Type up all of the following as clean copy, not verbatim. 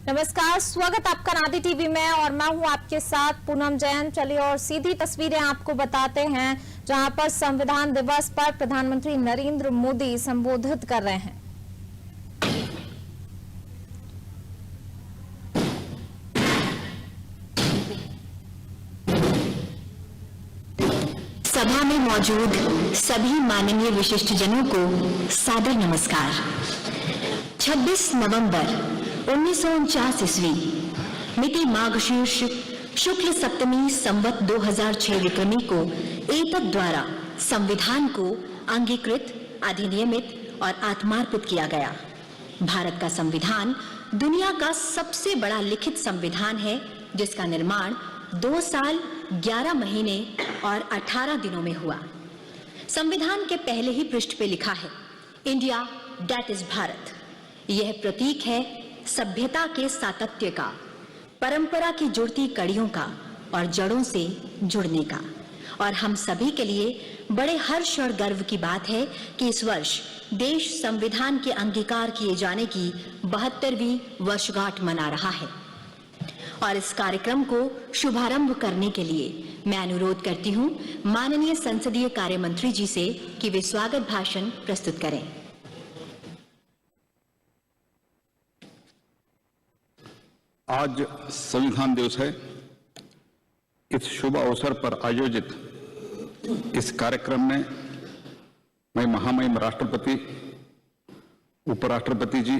नमस्कार, स्वागत आपका नादी टीवी में और मैं हूं आपके साथ पूनम जैन। चलिए और सीधी तस्वीरें आपको बताते हैं जहां पर संविधान दिवस पर प्रधानमंत्री नरेंद्र मोदी संबोधित कर रहे हैं। सभा में मौजूद सभी माननीय विशिष्टजनों को सादर नमस्कार। 26 नवंबर 1949 ईस्वी मिति माघशीर्ष शुक्ल सप्तमी संवत 2006 विक्रमी को एतद द्वारा संविधान को अंगीकृत, अधिनियमित और आत्मार्पित किया गया। भारत का संविधान दुनिया का सबसे बड़ा लिखित संविधान है, जिसका निर्माण 2 साल 11 महीने और 18 दिनों में हुआ। संविधान के पहले ही पृष्ठ पे लिखा है, इंडिया दैट इज भारत। यह प्रतीक है सभ्यता के सातत्य का, परंपरा की जुड़ती कड़ियों का और जड़ों से जुड़ने का। और हम सभी के लिए बड़े हर्ष और गर्व की बात है कि इस वर्ष देश संविधान के अंगीकार किए जाने की 72वीं वर्षगांठ मना रहा है। और इस कार्यक्रम को शुभारंभ करने के लिए मैं अनुरोध करती हूं माननीय संसदीय कार्य मंत्री जी से कि वे स्वागत भाषण प्रस्तुत करें। आज संविधान दिवस है। इस शुभ अवसर पर आयोजित इस कार्यक्रम में मैं महामहिम राष्ट्रपति, उपराष्ट्रपति जी,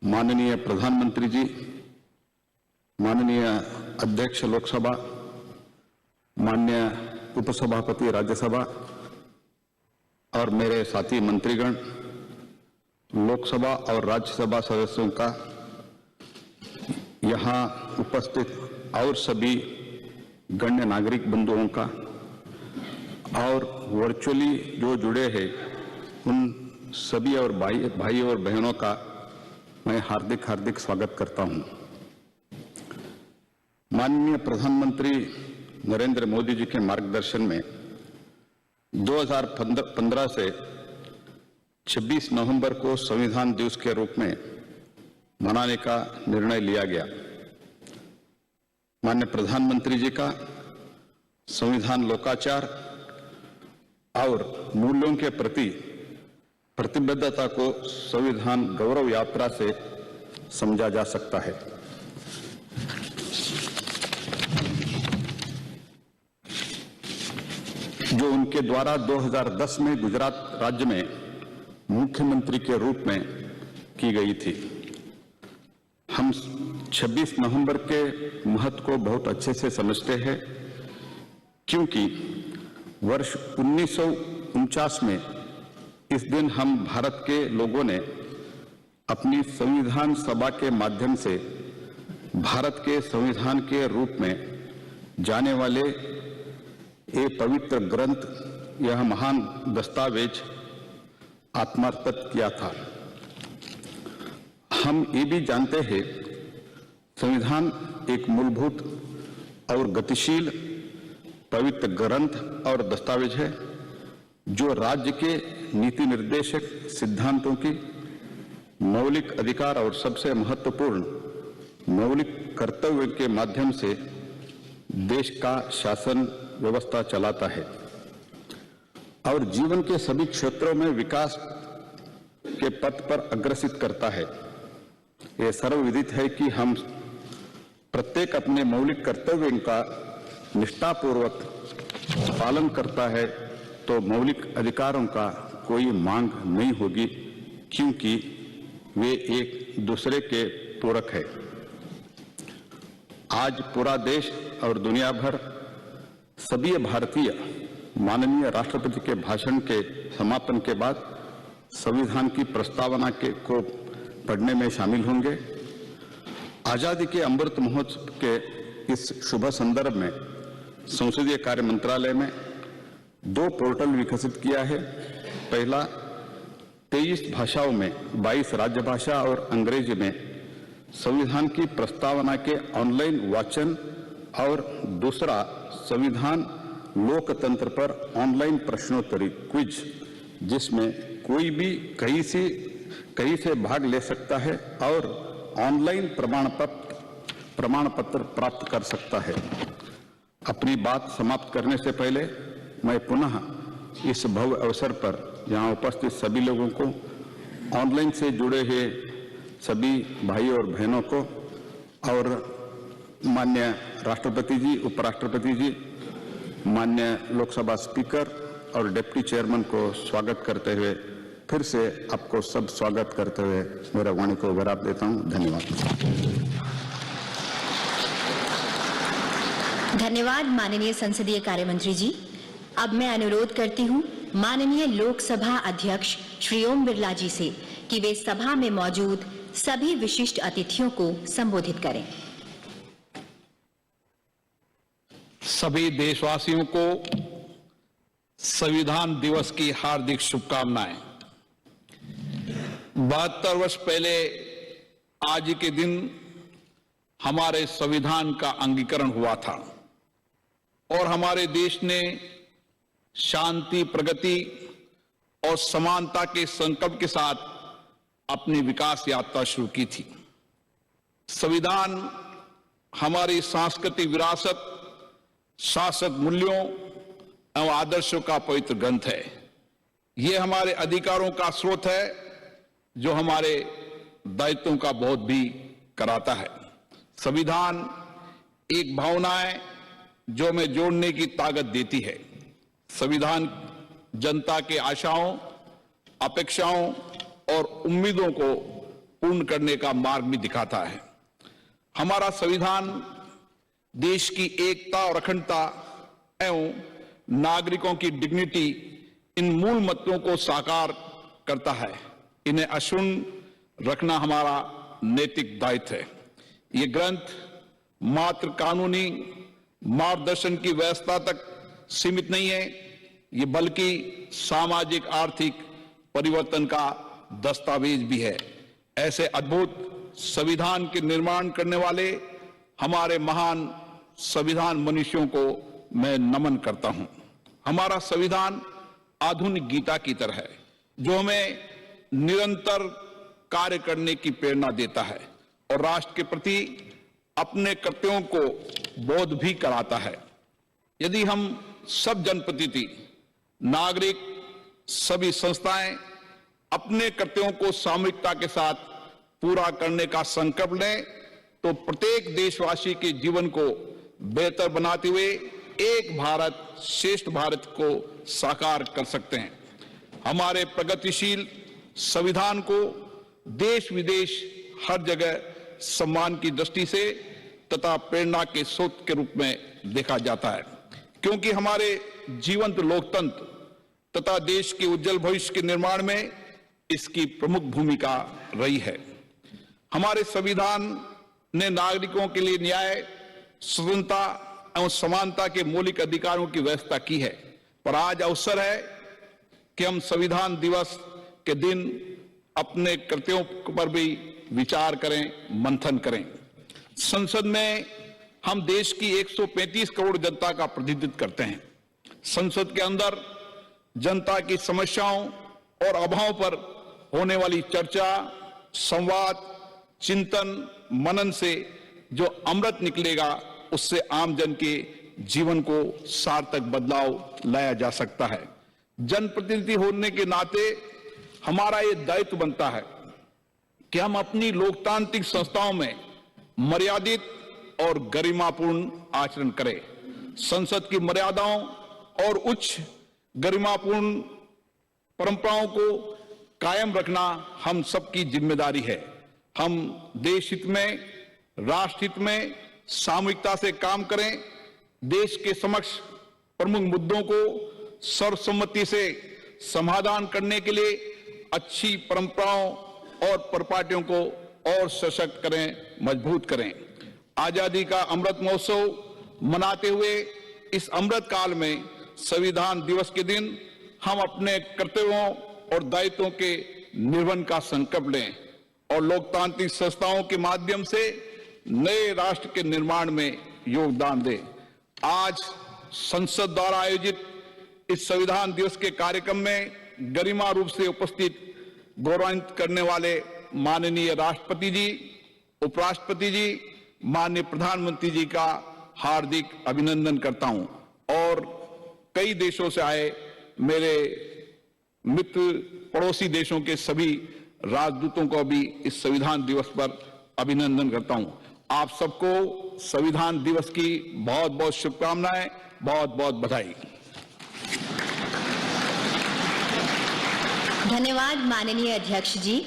माननीय प्रधानमंत्री जी, माननीय अध्यक्ष लोकसभा, माननीय उपसभापति राज्यसभा और मेरे साथी मंत्रीगण, लोकसभा और राज्यसभा सदस्यों का, यहाँ उपस्थित और सभी गण्य नागरिक बंधुओं का और वर्चुअली जो जुड़े हैं उन सभी और भाई और बहनों का मैं हार्दिक स्वागत करता हूँ। माननीय प्रधानमंत्री नरेंद्र मोदी जी के मार्गदर्शन में 2015 से 26 नवंबर को संविधान दिवस के रूप में मनाने का निर्णय लिया गया। माननीय प्रधानमंत्री जी का संविधान लोकाचार और मूल्यों के प्रति प्रतिबद्धता को संविधान गौरव यात्रा से समझा जा सकता है। जो उनके द्वारा 2010 में गुजरात राज्य में मुख्यमंत्री के रूप में की गई थी। हम 26 नवंबर के महत्व को बहुत अच्छे से समझते हैं, क्योंकि वर्ष 1949 में इस दिन हम भारत के लोगों ने अपनी संविधान सभा के माध्यम से भारत के संविधान के रूप में जाने वाले ये पवित्र ग्रंथ, यह महान दस्तावेज आत्मार्पित किया था। हम ये भी जानते हैं संविधान एक मूलभूत और गतिशील पवित्र ग्रंथ और दस्तावेज है, जो राज्य के नीति निर्देशक सिद्धांतों की मौलिक अधिकार और सबसे महत्वपूर्ण मौलिक कर्तव्य के माध्यम से देश का शासन व्यवस्था चलाता है और जीवन के सभी क्षेत्रों में विकास के पथ पर अग्रसित करता है। यह सर्वविदित है कि हम प्रत्येक अपने मौलिक कर्तव्यों का निष्ठापूर्वक पालन करता है तो मौलिक अधिकारों का कोई मांग नहीं होगी, क्योंकि वे एक दूसरे के पूरक है। आज पूरा देश और दुनिया भर सभी भारतीय माननीय राष्ट्रपति के भाषण के समापन के बाद संविधान की प्रस्तावना को पढ़ने में शामिल होंगे। आजादी के अमृत महोत्सव के इस शुभ संदर्भ में संसदीय कार्य मंत्रालय में 2 पोर्टल विकसित किया है। पहला 23 भाषाओं में 22 राजभाषा और अंग्रेजी में संविधान की प्रस्तावना के ऑनलाइन वाचन और दूसरा संविधान लोकतंत्र पर ऑनलाइन प्रश्नोत्तरी क्विज, जिसमें कोई भी कहीं से भाग ले सकता है और ऑनलाइन प्रमाण पत्र प्राप्त कर सकता है। अपनी बात समाप्त करने से पहले मैं पुनः इस भव्य अवसर पर यहाँ उपस्थित सभी लोगों को, ऑनलाइन से जुड़े हुए सभी भाई और बहनों को और माननीय राष्ट्रपति जी, उपराष्ट्रपति जी, माननीय लोकसभा स्पीकर और डिप्टी चेयरमैन को स्वागत करते हुए फिर से आपको सब स्वागत करते हुए मेरा वाणी को विराम देता हूं। धन्यवाद। धन्यवाद माननीय संसदीय कार्य मंत्री जी। अब मैं अनुरोध करती हूं माननीय लोकसभा अध्यक्ष श्री ओम बिरला जी से कि वे सभा में मौजूद सभी विशिष्ट अतिथियों को संबोधित करें। सभी देशवासियों को संविधान दिवस की हार्दिक शुभकामनाएं। 72 वर्ष पहले आज के दिन हमारे संविधान का अंगीकरण हुआ था और हमारे देश ने शांति, प्रगति और समानता के संकल्प के साथ अपनी विकास यात्रा शुरू की थी। संविधान हमारी सांस्कृतिक विरासत, शासक मूल्यों एवं आदर्शों का पवित्र ग्रंथ है। ये हमारे अधिकारों का स्रोत है जो हमारे दायित्वों का बोध भी कराता है। संविधान एक भावना है जो हमें जोड़ने की ताकत देती है। संविधान जनता के आशाओं, अपेक्षाओं और उम्मीदों को पूर्ण करने का मार्ग भी दिखाता है। हमारा संविधान देश की एकता और अखंडता एवं नागरिकों की डिग्निटी, इन मूल मंत्रों को साकार करता है। इन्हें अक्षुण्ण रखना हमारा नैतिक दायित्व है। ये ग्रंथ मात्र कानूनी मार्गदर्शन की व्यवस्था तक सीमित नहीं है, ये बल्कि सामाजिक आर्थिक परिवर्तन का दस्तावेज भी है। ऐसे अद्भुत संविधान के निर्माण करने वाले हमारे महान संविधान मनुष्यों को मैं नमन करता हूं। हमारा संविधान आधुनिक गीता की तरह है जो हमें निरंतर कार्य करने की प्रेरणा देता है और राष्ट्र के प्रति अपने कर्तव्यों को बोध भी कराता है। यदि हम सब जनप्रतिनिधि, नागरिक, सभी संस्थाएं अपने कर्तव्यों को सामूहिकता के साथ पूरा करने का संकल्प लें तो प्रत्येक देशवासी के जीवन को बेहतर बनाते हुए एक भारत श्रेष्ठ भारत को साकार कर सकते हैं। हमारे प्रगतिशील संविधान को देश विदेश हर जगह सम्मान की दृष्टि से तथा प्रेरणा के स्रोत के रूप में देखा जाता है, क्योंकि हमारे जीवंत लोकतंत्र तथा देश के उज्जवल भविष्य के निर्माण में इसकी प्रमुख भूमिका रही है। हमारे संविधान ने नागरिकों के लिए न्याय, स्वतंत्रता एवं समानता के मौलिक अधिकारों की व्यवस्था की है, पर आज अवसर है कि हम संविधान दिवस के दिन अपने कर्तव्यों पर भी विचार करें, मंथन करें। संसद में हम देश की 135 करोड़ जनता का प्रतिनिधित्व करते हैं। संसद के अंदर जनता की समस्याओं और अभावों पर होने वाली चर्चा, संवाद, चिंतन, मनन से जो अमृत निकलेगा उससे आम जन के जीवन को सार्थक बदलाव लाया जा सकता है। जनप्रतिनिधि होने के नाते हमारा ये दायित्व बनता है कि हम अपनी लोकतांत्रिक संस्थाओं में मर्यादित और गरिमापूर्ण आचरण करें। संसद की मर्यादाओं और उच्च गरिमापूर्ण परंपराओं को कायम रखना हम सबकी जिम्मेदारी है। हम देश हित में, राष्ट्र हित में सामूहिकता से काम करें। देश के समक्ष प्रमुख मुद्दों को सर्वसम्मति से समाधान करने के लिए अच्छी परंपराओं और परिपाटियों को और सशक्त करें, मजबूत करें। आजादी का अमृत महोत्सव मनाते हुए इस अमृत काल में संविधान दिवस के दिन हम अपने कर्तव्यों और दायित्वों के निर्वहन का संकल्प लें और लोकतांत्रिक संस्थाओं के माध्यम से नए राष्ट्र के निर्माण में योगदान दें। आज संसद द्वारा आयोजित इस संविधान दिवस के कार्यक्रम में गरिमा रूप से उपस्थित गौरवान्वित करने वाले माननीय राष्ट्रपति जी, उपराष्ट्रपति जी, माननीय प्रधानमंत्री जी का हार्दिक अभिनंदन करता हूं और कई देशों से आए मेरे मित्र पड़ोसी देशों के सभी राजदूतों को भी इस संविधान दिवस पर अभिनंदन करता हूं। आप सबको संविधान दिवस की बहुत बहुत शुभकामनाएं, बहुत बहुत बधाई। धन्यवाद माननीय अध्यक्ष जी।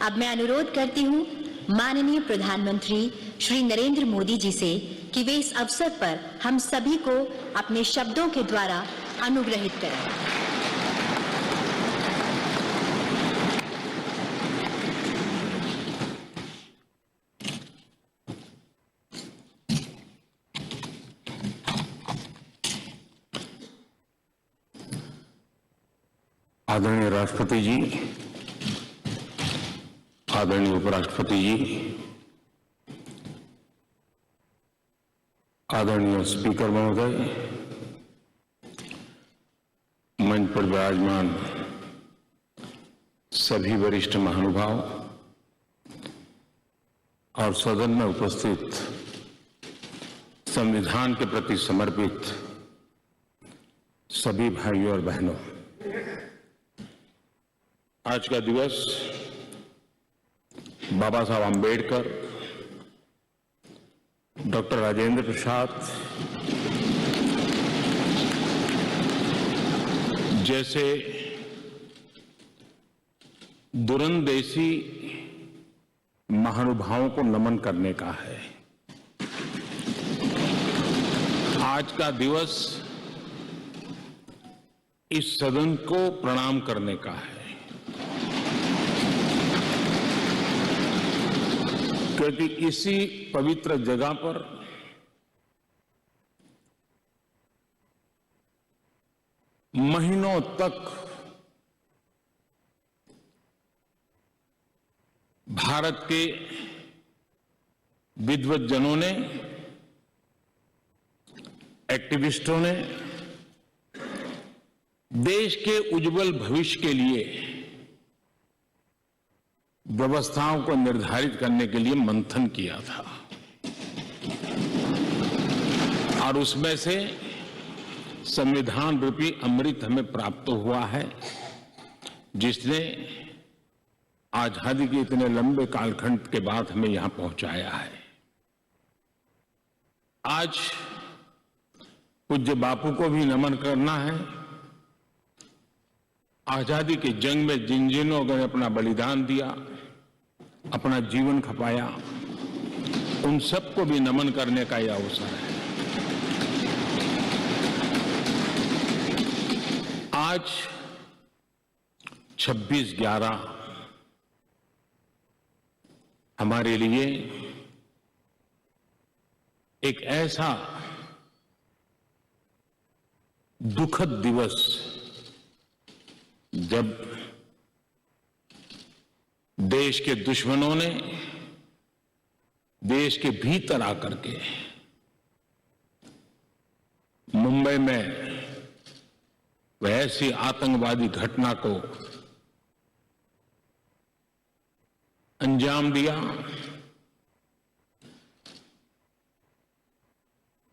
अब मैं अनुरोध करती हूं माननीय प्रधानमंत्री श्री नरेंद्र मोदी जी से कि वे इस अवसर पर हम सभी को अपने शब्दों के द्वारा अनुग्रहित करें। आदरणीय राष्ट्रपति जी, आदरणीय उपराष्ट्रपति जी, आदरणीय स्पीकर महोदय, मंच पर विराजमान सभी वरिष्ठ महानुभाव और सदन में उपस्थित संविधान के प्रति समर्पित सभी भाइयों और बहनों, आज का दिवस बाबा साहब आम्बेडकर, डॉक्टर राजेंद्र प्रसाद जैसे दूरंदेशी महानुभावों को नमन करने का है। आज का दिवस इस सदन को प्रणाम करने का है, क्योंकि इसी पवित्र जगह पर महीनों तक भारत के विद्वज्जनों ने, एक्टिविस्टों ने देश के उज्जवल भविष्य के लिए व्यवस्थाओं को निर्धारित करने के लिए मंथन किया था और उसमें से संविधान रूपी अमृत हमें प्राप्त हुआ है, जिसने आजादी के इतने लंबे कालखंड के बाद हमें यहां पहुंचाया है। आज पूज्य बापू को भी नमन करना है। आजादी की जंग में जिन जिन लोगों ने अपना बलिदान दिया, अपना जीवन खपाया, उन सबको भी नमन करने का यह अवसर है। आज 26/11 हमारे लिए एक ऐसा दुखद दिवस, जब देश के दुश्मनों ने देश के भीतर आकर के मुंबई में वह ऐसी आतंकवादी घटना को अंजाम दिया।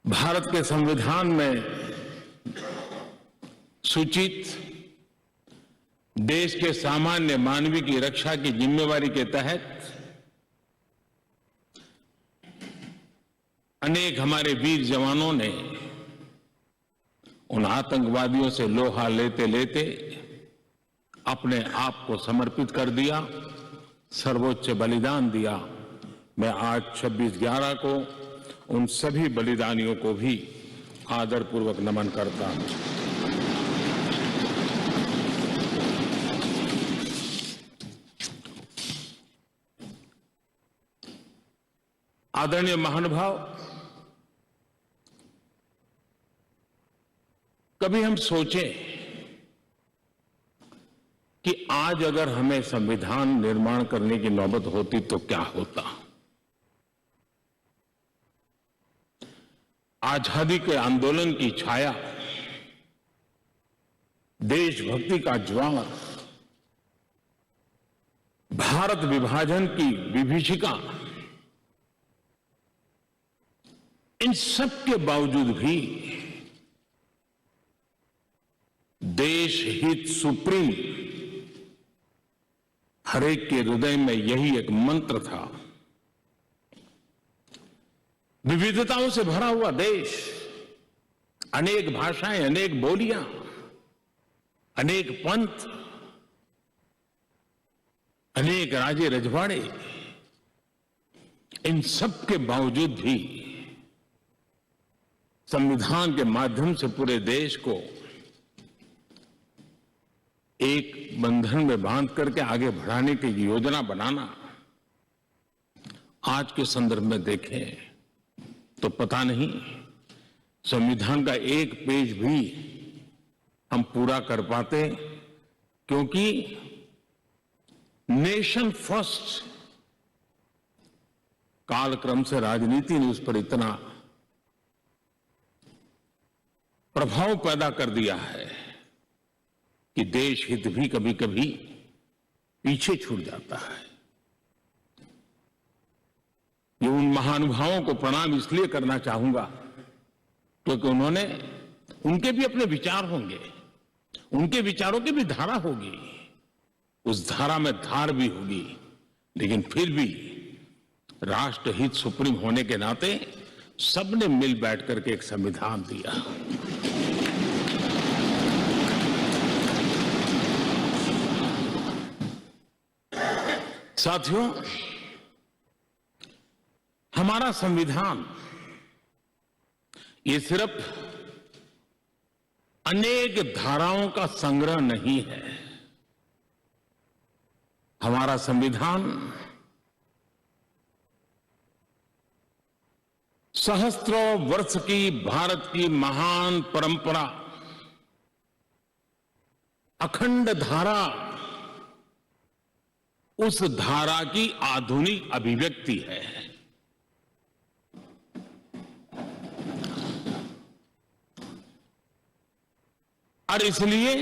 भारत के संविधान में सूचित देश के सामान्य मानवीय की रक्षा की जिम्मेवारी के तहत अनेक हमारे वीर जवानों ने उन आतंकवादियों से लोहा लेते लेते अपने आप को समर्पित कर दिया, सर्वोच्च बलिदान दिया। मैं आज 26/11 को उन सभी बलिदानियों को भी आदरपूर्वक नमन करता हूं। आदरणीय महानुभाव, कभी हम सोचें कि आज अगर हमें संविधान निर्माण करने की नौबत होती तो क्या होता। आजादी के आंदोलन की छाया, देशभक्ति का ज्वाला, भारत विभाजन की विभीषिका इन सब के बावजूद भी देश हित सुप्रीम हर एक के हृदय में यही एक मंत्र था। विविधताओं से भरा हुआ देश, अनेक भाषाएं, अनेक बोलियां, अनेक पंथ, अनेक राजे रजवाड़े, इन सब के बावजूद भी संविधान के माध्यम से पूरे देश को एक बंधन में बांध करके आगे बढ़ाने की योजना बनाना, आज के संदर्भ में देखें तो पता नहीं संविधान का एक पेज भी हम पूरा कर पाते, क्योंकि नेशन फर्स्ट कालक्रम से राजनीति ने उस पर इतना प्रभाव पैदा कर दिया है कि देश हित भी कभी कभी पीछे छूट जाता है। ये उन महानुभावों को प्रणाम इसलिए करना चाहूंगा क्योंकि उनके भी अपने विचार होंगे, उनके विचारों की भी धारा होगी, उस धारा में धार भी होगी, लेकिन फिर भी राष्ट्रहित सुप्रीम होने के नाते सबने मिल बैठ करके एक संविधान दिया। साथियों, हमारा संविधान ये सिर्फ अनेक धाराओं का संग्रह नहीं है। हमारा संविधान सहस्त्रों वर्ष की भारत की महान परंपरा, अखंड धारा, उस धारा की आधुनिक अभिव्यक्ति है। और इसलिए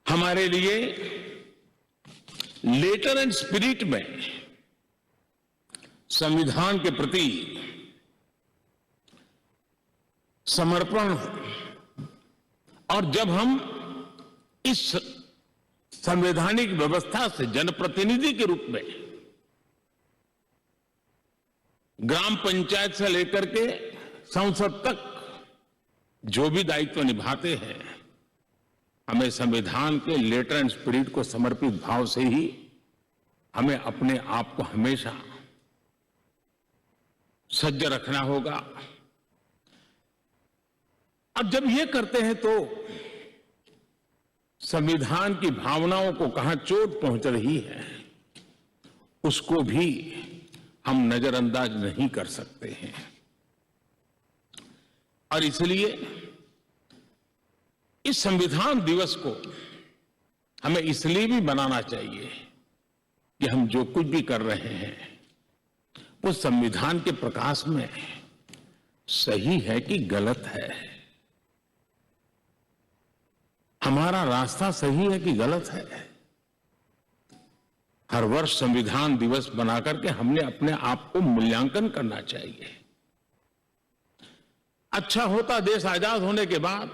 हमारे लिए लेटर एंड स्पिरिट में संविधान के प्रति समर्पण, और जब हम इस संवैधानिक व्यवस्था से जनप्रतिनिधि के रूप में ग्राम पंचायत से लेकर के संसद तक जो भी दायित्व निभाते हैं, हमें संविधान के लेटर एंड स्पिरिट को समर्पित भाव से ही हमें अपने आप को हमेशा सज्ज रखना होगा। अब जब ये करते हैं तो संविधान की भावनाओं को कहां चोट पहुंच रही है उसको भी हम नजरअंदाज नहीं कर सकते हैं। और इसलिए इस संविधान दिवस को हमें इसलिए भी मनाना चाहिए कि हम जो कुछ भी कर रहे हैं वो संविधान के प्रकाश में सही है कि गलत है, हमारा रास्ता सही है कि गलत है। हर वर्ष संविधान दिवस बनाकर के हमने अपने आप को मूल्यांकन करना चाहिए। अच्छा होता देश आजाद होने के बाद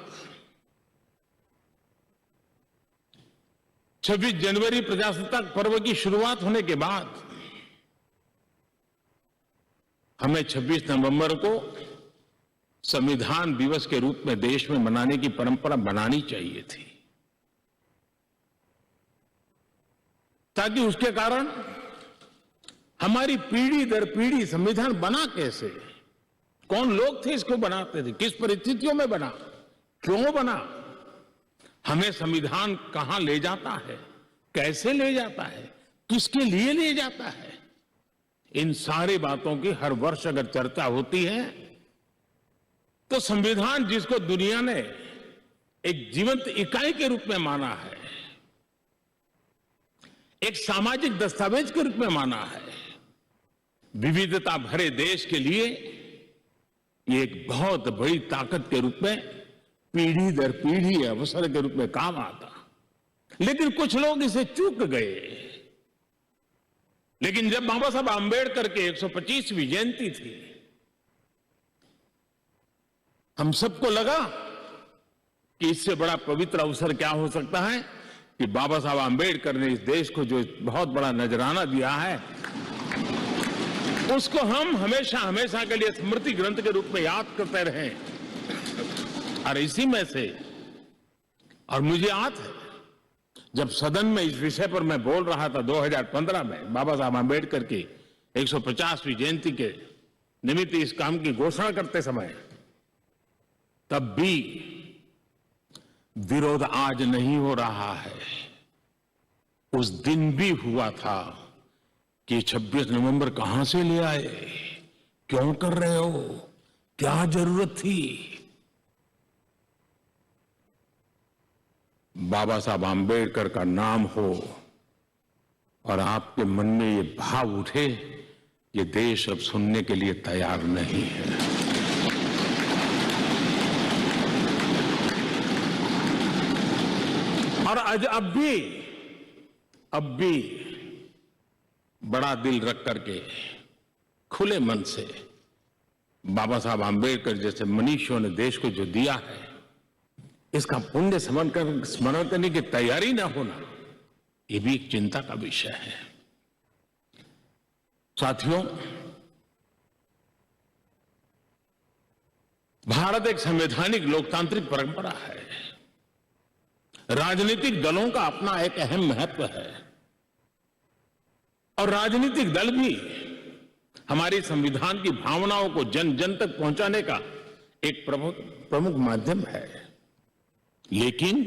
26 जनवरी प्रजासत्ताक पर्व की शुरुआत होने के बाद हमें 26 नवंबर को संविधान दिवस के रूप में देश में मनाने की परंपरा बनानी चाहिए थी, ताकि उसके कारण हमारी पीढ़ी दर पीढ़ी संविधान बना कैसे, कौन लोग थे इसको बनाते थे, किस परिस्थितियों में बना, क्यों बना, हमें संविधान कहां ले जाता है, कैसे ले जाता है, किसके लिए ले जाता है, इन सारी बातों की हर वर्ष अगर चर्चा होती है तो संविधान जिसको दुनिया ने एक जीवंत इकाई के रूप में माना है, एक सामाजिक दस्तावेज के रूप में माना है, विविधता भरे देश के लिए ये एक बहुत बड़ी ताकत के रूप में पीढ़ी दर पीढ़ी अवसर के रूप में काम आता। लेकिन कुछ लोग इसे चूक गए। लेकिन जब बाबा साहब आंबेडकर के 125वीं जयंती थी हम सबको लगा कि इससे बड़ा पवित्र अवसर क्या हो सकता है कि बाबा साहब आंबेडकर ने इस देश को जो बहुत बड़ा नजराना दिया है, उसको हम हमेशा हमेशा के लिए स्मृति ग्रंथ के रूप में याद करते रहें। और इसी में से, और मुझे याद है जब सदन में इस विषय पर मैं बोल रहा था 2015 में बाबा साहब आंबेडकर की 150वीं जयंती के निमित्त इस काम की घोषणा करते समय, तब भी विरोध आज नहीं हो रहा है, उस दिन भी हुआ था कि 26 नवंबर कहां से ले आए, क्यों कर रहे हो, क्या जरूरत थी। बाबा साहब आंबेडकर का नाम हो और आपके मन में ये भाव उठे, ये देश अब सुनने के लिए तैयार नहीं है। और आज अब भी बड़ा दिल रख करके खुले मन से बाबा साहब आंबेडकर जैसे मनीषियों ने देश को जो दिया है, इसका पुण्य स्मरण करने की तैयारी ना होना, ये भी एक चिंता का विषय है। साथियों, भारत एक संवैधानिक लोकतांत्रिक परंपरा है। राजनीतिक दलों का अपना एक अहम महत्व है और राजनीतिक दल भी हमारे संविधान की भावनाओं को जन जन तक पहुंचाने का एक प्रमुख माध्यम है। लेकिन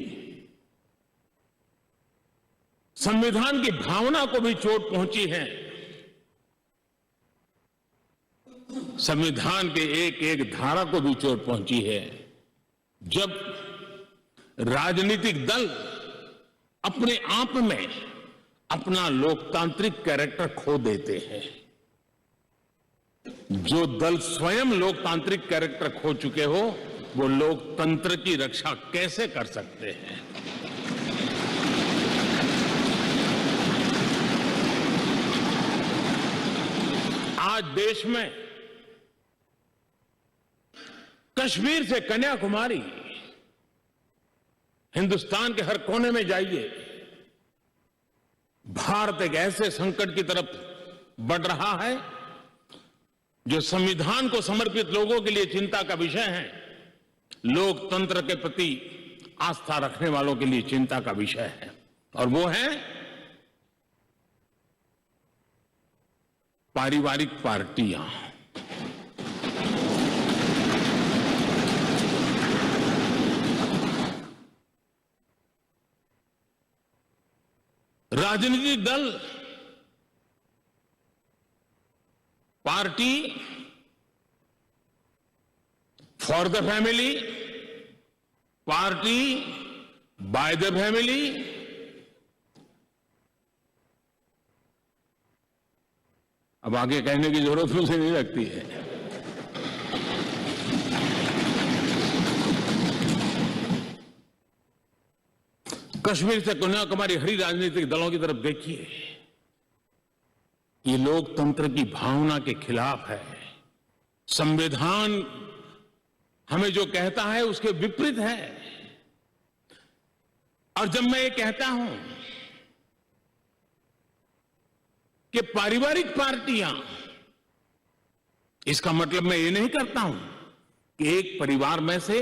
संविधान की भावना को भी चोट पहुंची है। संविधान के एक एक धारा को भी चोट पहुंची है जब राजनीतिक दल अपने आप में अपना लोकतांत्रिक कैरेक्टर खो देते हैं। जो दल स्वयं लोकतांत्रिक कैरेक्टर खो चुके हो, वो लोकतंत्र की रक्षा कैसे कर सकते हैं। आज देश में कश्मीर से कन्याकुमारी, हिंदुस्तान के हर कोने में जाइए, भारत एक ऐसे संकट की तरफ बढ़ रहा है जो संविधान को समर्पित लोगों के लिए चिंता का विषय है, लोकतंत्र के प्रति आस्था रखने वालों के लिए चिंता का विषय है, और वो है पारिवारिक पार्टियां। राजनीतिक दल, party for the family, party by the family, अब आगे कहने की जरूरत मुझे नहीं लगती है। कश्मीर से कन्याकुमारी हरी राजनीतिक दलों की तरफ देखिए, ये लोकतंत्र की भावना के खिलाफ है। संविधान हमें जो कहता है उसके विपरीत है। और जब मैं ये कहता हूं कि पारिवारिक पार्टियां, इसका मतलब मैं ये नहीं करता हूं कि एक परिवार में से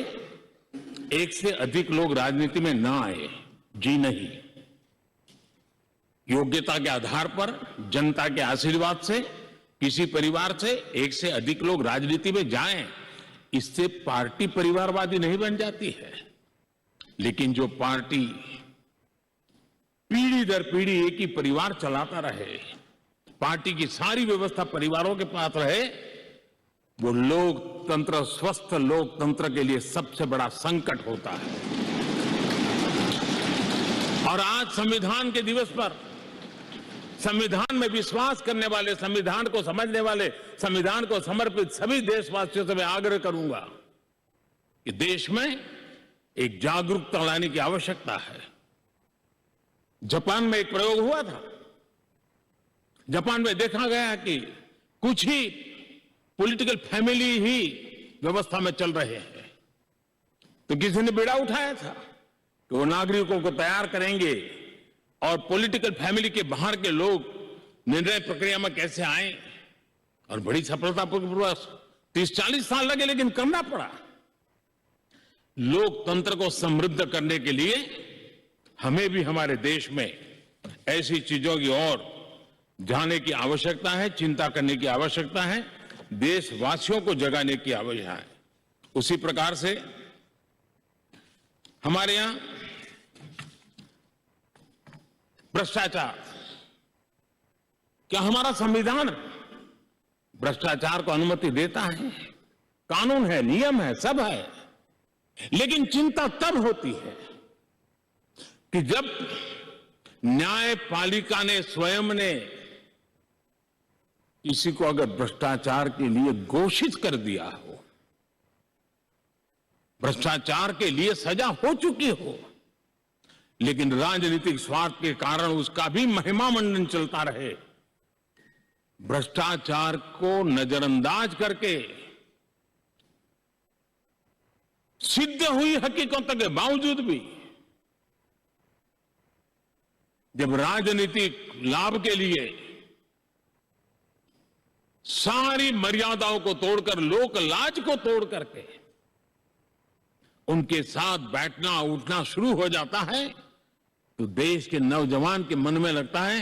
एक से अधिक लोग राजनीति में ना आए। जी नहीं, योग्यता के आधार पर जनता के आशीर्वाद से किसी परिवार से एक से अधिक लोग राजनीति में जाएं, इससे पार्टी परिवारवादी नहीं बन जाती है। लेकिन जो पार्टी पीढ़ी दर पीढ़ी एक ही परिवार चलाता रहे, पार्टी की सारी व्यवस्था परिवारों के पास रहे, वो लोकतंत्र, स्वस्थ लोकतंत्र के लिए सबसे बड़ा संकट होता है। और आज संविधान के दिवस पर संविधान में विश्वास करने वाले, संविधान को समझने वाले, संविधान को समर्पित सभी देशवासियों से मैं आग्रह करूंगा कि देश में एक जागरूकता लाने की आवश्यकता है। जापान में एक प्रयोग हुआ था। जापान में देखा गया कि कुछ ही पॉलिटिकल फैमिली ही व्यवस्था में चल रहे हैं, तो किसी ने बेड़ा उठाया था कि वो नागरिकों को तैयार करेंगे और पॉलिटिकल फैमिली के बाहर के लोग निर्णय प्रक्रिया में कैसे आए, और बड़ी सफलतापूर्वक 30-40 साल लगे, लेकिन करना पड़ा। लोकतंत्र को समृद्ध करने के लिए हमें भी हमारे देश में ऐसी चीजों की ओर जाने की आवश्यकता है, चिंता करने की आवश्यकता है, देशवासियों को जगाने की आवश्यकता है। उसी प्रकार से हमारे यहां भ्रष्टाचार, क्या हमारा संविधान भ्रष्टाचार को अनुमति देता है? कानून है, नियम है, सब है, लेकिन चिंता तब होती है कि जब न्यायपालिका ने स्वयं ने किसी को अगर भ्रष्टाचार के लिए घोषित कर दिया हो, भ्रष्टाचार के लिए सजा हो चुकी हो, लेकिन राजनीतिक स्वार्थ के कारण उसका भी महिमा मंडन चलता रहे, भ्रष्टाचार को नजरअंदाज करके सिद्ध हुई हकीकतों के बावजूद भी जब राजनीतिक लाभ के लिए सारी मर्यादाओं को तोड़कर, लोक लाज को तोड़ करके उनके साथ बैठना उठना शुरू हो जाता है, तो देश के नौजवान के मन में लगता है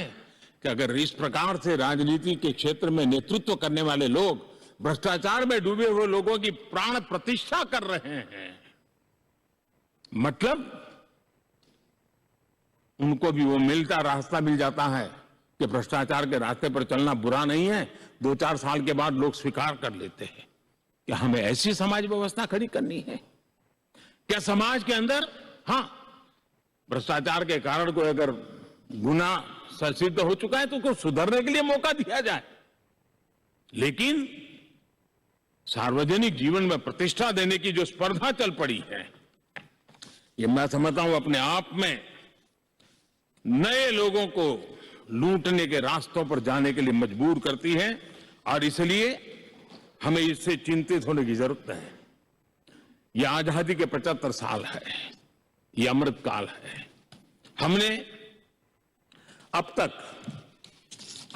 कि अगर इस प्रकार से राजनीति के क्षेत्र में नेतृत्व करने वाले लोग भ्रष्टाचार में डूबे हुए लोगों की प्राण प्रतिष्ठा कर रहे हैं, मतलब उनको भी वो मिलता रास्ता मिल जाता है कि भ्रष्टाचार के रास्ते पर चलना बुरा नहीं है। 2-4 साल के बाद लोग स्वीकार कर लेते हैं कि हमें ऐसी समाज व्यवस्था खड़ी करनी है। क्या समाज के अंदर, हां, भ्रष्टाचार के कारण कोई अगर गुना सिद्ध हो चुका है तो उसको सुधरने के लिए मौका दिया जाए, लेकिन सार्वजनिक जीवन में प्रतिष्ठा देने की जो स्पर्धा चल पड़ी है, ये मैं समझता हूं अपने आप में नए लोगों को लूटने के रास्तों पर जाने के लिए मजबूर करती है, और इसलिए हमें इससे चिंतित होने की जरूरत है। यह आजादी के 75 साल है, यह अमृत काल है। हमने अब तक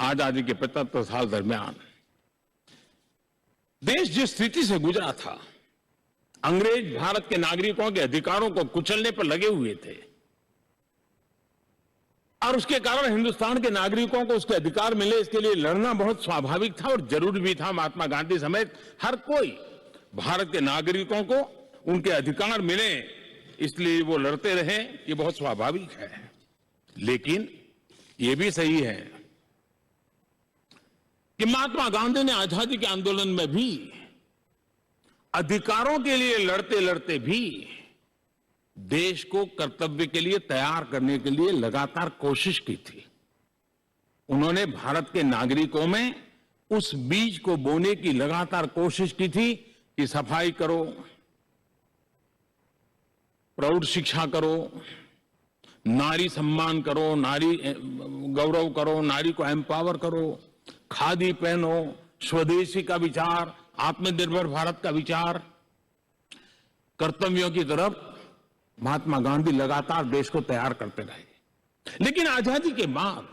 आजादी के 75 साल दरमियान देश जिस स्थिति से गुजरा था, अंग्रेज भारत के नागरिकों के अधिकारों को कुचलने पर लगे हुए थे, और उसके कारण हिंदुस्तान के नागरिकों को उसके अधिकार मिले, इसके लिए लड़ना बहुत स्वाभाविक था और जरूरी भी था। महात्मा गांधी समेत हर कोई भारत के नागरिकों को उनके अधिकार मिले, इसलिए वो लड़ते रहे, ये बहुत स्वाभाविक है। लेकिन ये भी सही है कि महात्मा गांधी ने आजादी के आंदोलन में भी अधिकारों के लिए लड़ते लड़ते भी देश को कर्तव्य के लिए तैयार करने के लिए लगातार कोशिश की थी। उन्होंने भारत के नागरिकों में उस बीज को बोने की लगातार कोशिश की थी कि सफाई करो, प्रौढ़ शिक्षा करो, नारी सम्मान करो, नारी गौरव करो, नारी को एम्पावर करो, खादी पहनो, स्वदेशी का विचार, आत्मनिर्भर भारत का विचार, कर्तव्यों की तरफ महात्मा गांधी लगातार देश को तैयार करते रहे। लेकिन आजादी के बाद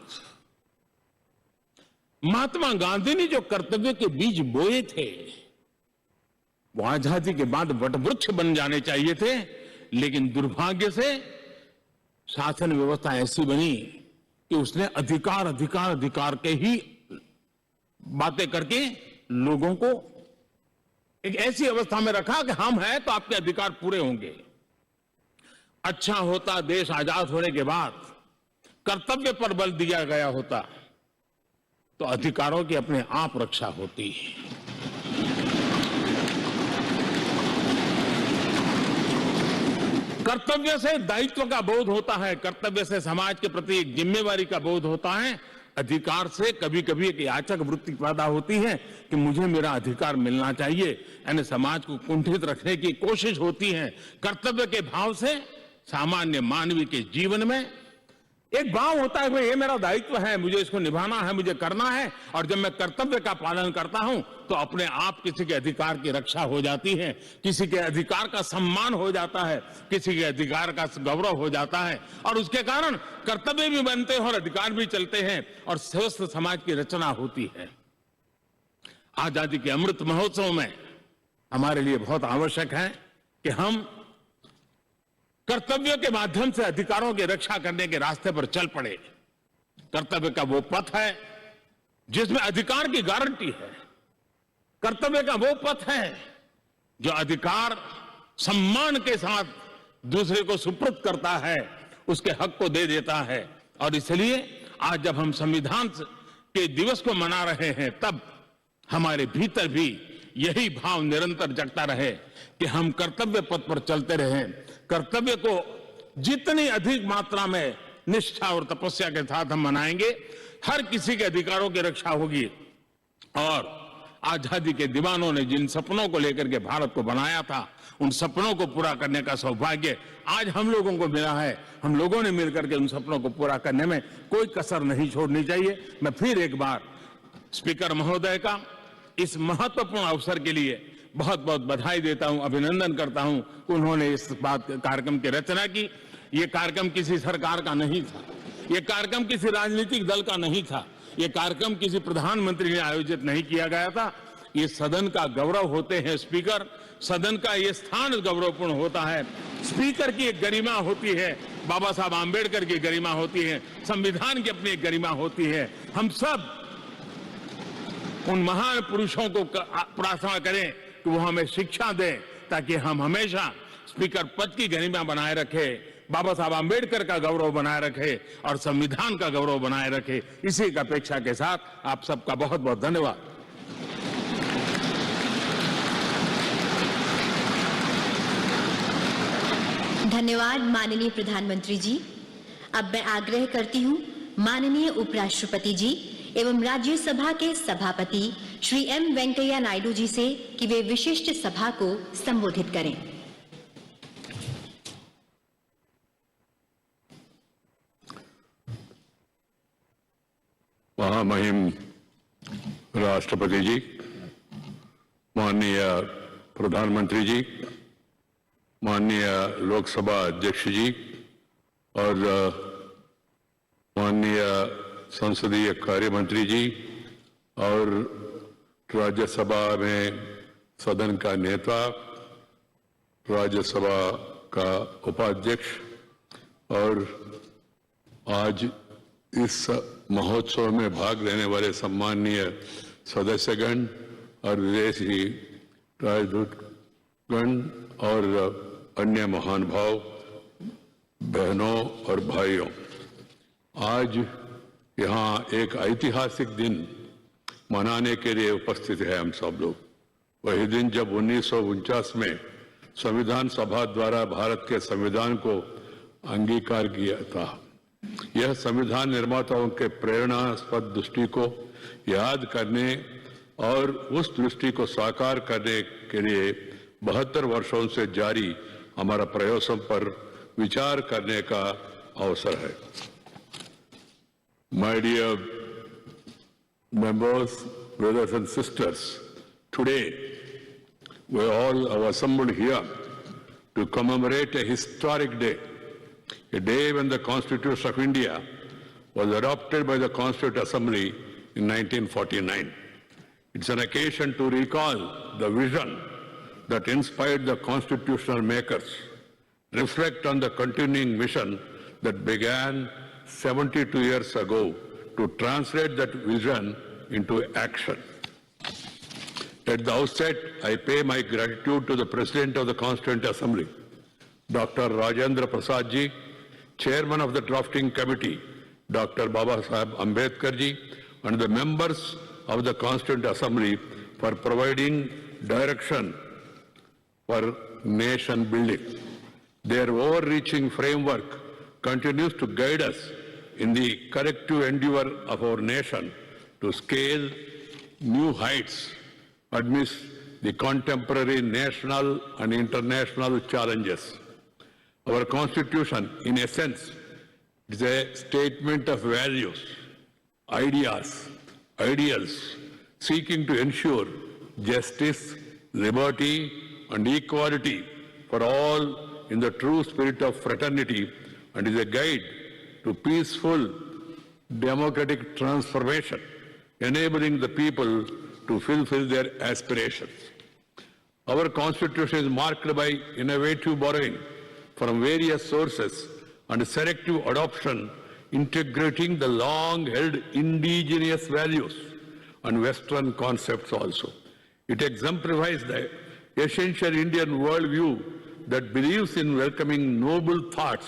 महात्मा गांधी ने जो कर्तव्य के बीज बोए थे, वो आजादी के बाद वटवृक्ष बन जाने चाहिए थे, लेकिन दुर्भाग्य से शासन व्यवस्था ऐसी बनी कि उसने अधिकार अधिकार अधिकार के ही बातें करके लोगों को एक ऐसी अवस्था में रखा कि हम हैं तो आपके अधिकार पूरे होंगे। अच्छा होता देश आजाद होने के बाद कर्तव्य पर बल दिया गया होता तो अधिकारों की अपने आप रक्षा होती। कर्तव्य से दायित्व का बोध होता है, कर्तव्य से समाज के प्रति एक जिम्मेवारी का बोध होता है। अधिकार से कभी कभी एक याचक वृत्ति पैदा होती है कि मुझे मेरा अधिकार मिलना चाहिए, यानी समाज को कुंठित रखने की कोशिश होती है। कर्तव्य के भाव से सामान्य मानवीय के जीवन में एक भाव होता है कि ये मेरा दायित्व है, मुझे इसको निभाना है, मुझे करना है, और जब मैं कर्तव्य का पालन करता हूं तो अपने आप किसी के अधिकार की रक्षा हो जाती है, किसी के अधिकार का सम्मान हो जाता है, किसी के अधिकार का गौरव हो जाता है, और उसके कारण कर्तव्य भी बनते हैं और अधिकार भी चलते हैं और स्वस्थ समाज की रचना होती है। आजादी के अमृत महोत्सव में हमारे लिए बहुत आवश्यक है कि हम कर्तव्यों के माध्यम से अधिकारों की रक्षा करने के रास्ते पर चल पड़े। कर्तव्य का वो पथ है जिसमें अधिकार की गारंटी है। कर्तव्य का वो पथ है जो अधिकार सम्मान के साथ दूसरे को सुपुर्द करता है, उसके हक को दे देता है। और इसलिए आज जब हम संविधान के दिवस को मना रहे हैं, तब हमारे भीतर भी यही भाव निरंतर जगता रहे कि हम कर्तव्य पथ पर चलते रहें। कर्तव्य को जितनी अधिक मात्रा में निष्ठा और तपस्या के साथ हम मनाएंगे, हर किसी के अधिकारों की रक्षा होगी। और आजादी के दीवानों ने जिन सपनों को लेकर के भारत को बनाया था, उन सपनों को पूरा करने का सौभाग्य आज हम लोगों को मिला है। हम लोगों ने मिलकर के उन सपनों को पूरा करने में कोई कसर नहीं छोड़नी चाहिए। मैं फिर एक बार स्पीकर महोदय का इस महत्वपूर्ण अवसर के लिए बहुत बहुत बधाई देता हूं, अभिनंदन करता हूं कि उन्होंने इस कार्यक्रम की रचना की। ये कार्यक्रम किसी सरकार का नहीं था, ये कार्यक्रम किसी राजनीतिक दल का नहीं था, ये कार्यक्रम किसी प्रधानमंत्री ने आयोजित नहीं किया गया था। ये सदन का गौरव होते हैं स्पीकर, सदन का ये स्थान गौरवपूर्ण होता है। स्पीकर की एक गरिमा होती है, बाबा साहब आंबेडकर की गरिमा होती है, संविधान की अपनी एक गरिमा होती है। हम सब उन महान पुरुषों को प्रार्थना करें कि वो हमें शिक्षा दें, ताकि हम हमेशा स्पीकर पद की गरिमा बनाए रखें, बाबा साहब आंबेडकर का गौरव बनाए रखें और संविधान का गौरव बनाए रखें। इसी की अपेक्षा के साथ आप सबका बहुत बहुत धन्यवाद। धन्यवाद माननीय प्रधानमंत्री जी। अब मैं आग्रह करती हूँ माननीय उपराष्ट्रपति जी एवं राज्यसभा के सभापति श्री एम वेंकैया नायडू जी से कि वे विशिष्ट सभा को संबोधित करें। महामहिम राष्ट्रपति जी, माननीय प्रधानमंत्री जी, माननीय लोकसभा अध्यक्ष जी और माननीय संसदीय कार्य मंत्री जी और राज्यसभा में सदन का नेता, राज्यसभा का उपाध्यक्ष और आज इस महोत्सव में भाग लेने वाले सम्माननीय सदस्यगण और विदेशी राजदूतगण और अन्य महानुभाव, बहनों और भाइयों, आज यहाँ एक ऐतिहासिक दिन मनाने के लिए उपस्थित है हम सब लोग। वही दिन जब 1949 में संविधान सभा द्वारा भारत के संविधान को अंगीकार किया था। यह संविधान निर्माताओं के प्रेरणास्पद दृष्टि को याद करने और उस दृष्टि को साकार करने के लिए 72 वर्षों से जारी हमारा प्रयासों पर विचार करने का अवसर है। My dear members, brothers and sisters, today we all are assembled here to commemorate a historic day, a day when the Constitution of India was adopted by the Constituent Assembly in 1949. It's an occasion to recall the vision that inspired the constitutional makers, reflect on the continuing mission that began 72 years ago to translate that vision into action. At the outset, I pay my gratitude to the President of the Constituent Assembly, Dr. Rajendra Prasad ji, Chairman of the Drafting Committee, Dr. Baba Saheb Ambedkar ji, and the members of the Constituent Assembly for providing direction for nation building. Their overreaching framework continues to guide us in the collective endeavor of our nation to scale new heights amidst the contemporary national and international challenges. Our Constitution, in essence, It is a statement of values, ideas, ideals, seeking to ensure justice, liberty, and equality for all in the true spirit of fraternity, and is a guide to peaceful democratic transformation, enabling the people to fulfill their aspirations. Our Constitution is marked by innovative borrowing from various sources and selective adoption, integrating the long-held indigenous values and Western concepts also. It exemplifies the essential Indian worldview that believes in welcoming noble thoughts